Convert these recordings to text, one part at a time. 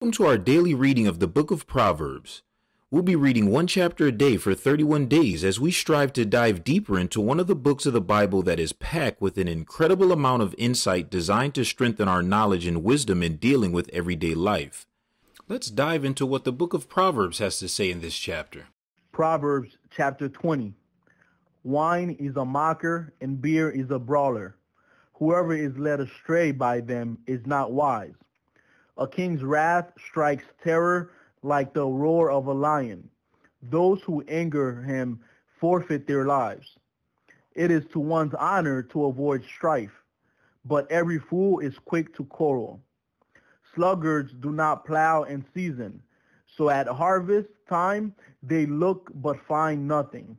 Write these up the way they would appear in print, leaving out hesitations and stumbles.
Welcome to our daily reading of the book of Proverbs. We'll be reading one chapter a day for 31 days as we strive to dive deeper into one of the books of the Bible that is packed with an incredible amount of insight designed to strengthen our knowledge and wisdom in dealing with everyday life. Let's dive into what the book of Proverbs has to say in this chapter. Proverbs chapter 20. Wine is a mocker and beer is a brawler. Whoever is led astray by them is not wise. A king's wrath strikes terror like the roar of a lion. Those who anger him forfeit their lives. It is to one's honor to avoid strife, but every fool is quick to quarrel. Sluggards do not plow in season, so at harvest time they look but find nothing.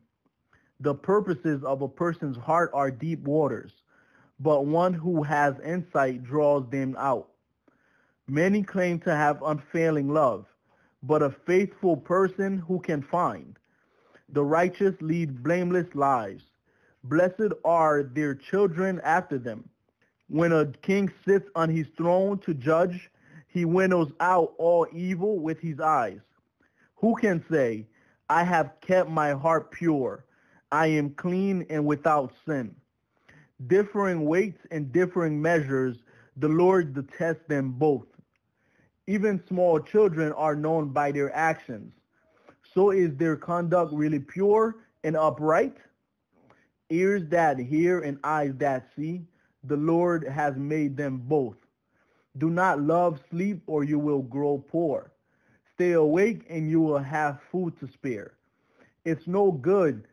The purposes of a person's heart are deep waters, but one who has insight draws them out. Many claim to have unfailing love, but a faithful person who can find? The righteous lead blameless lives. Blessed are their children after them. When a king sits on his throne to judge, he winnows out all evil with his eyes. Who can say, I have kept my heart pure, I am clean and without sin? Differing weights and differing measures, the Lord detests them both. Even small children are known by their actions. So is their conduct really pure and upright? Ears that hear and eyes that see, the Lord has made them both. Do not love sleep or you will grow poor. Stay awake and you will have food to spare. It's no good,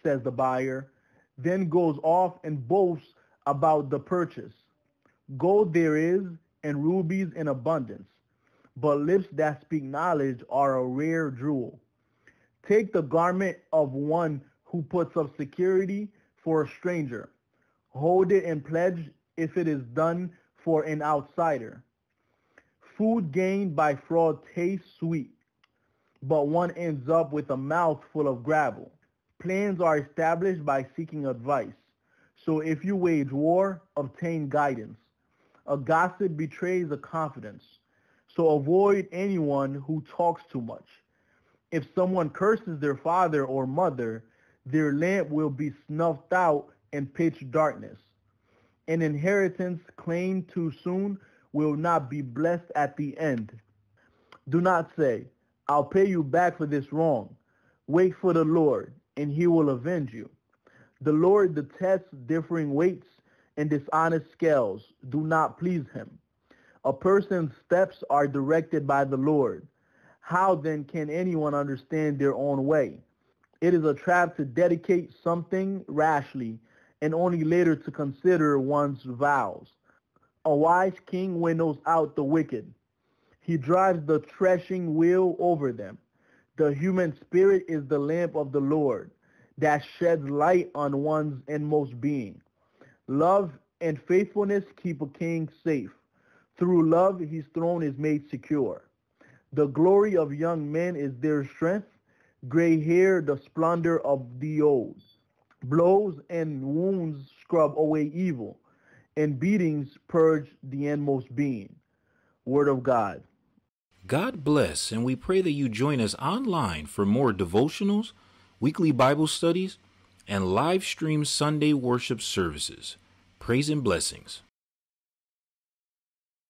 says the buyer, then goes off and boasts about the purchase. Gold there is, and rubies in abundance, but lips that speak knowledge are a rare jewel. Take the garment of one who puts up security for a stranger. Hold it in pledge if it is done for an outsider. Food gained by fraud tastes sweet, but one ends up with a mouth full of gravel. Plans are established by seeking advice, so if you wage war, obtain guidance. A gossip betrays a confidence, so avoid anyone who talks too much. If someone curses their father or mother, their lamp will be snuffed out in pitch darkness. An inheritance claimed too soon will not be blessed at the end. Do not say, I'll pay you back for this wrong. Wait for the Lord, and he will avenge you. The Lord detests differing weights, and dishonest scales do not please him. A person's steps are directed by the Lord. How then can anyone understand their own way? It is a trap to dedicate something rashly and only later to consider one's vows. A wise king winnows out the wicked. He drives the threshing wheel over them. The human spirit is the lamp of the Lord that sheds light on one's inmost being. Love and faithfulness keep a king safe. Through love, his throne is made secure. The glory of young men is their strength, gray hair the splendor of the old. Blows and wounds scrub away evil, and beatings purge the inmost being. Word of God. God bless, and we pray that you join us online for more devotionals, weekly Bible studies, and live stream Sunday worship services. Praise and blessings.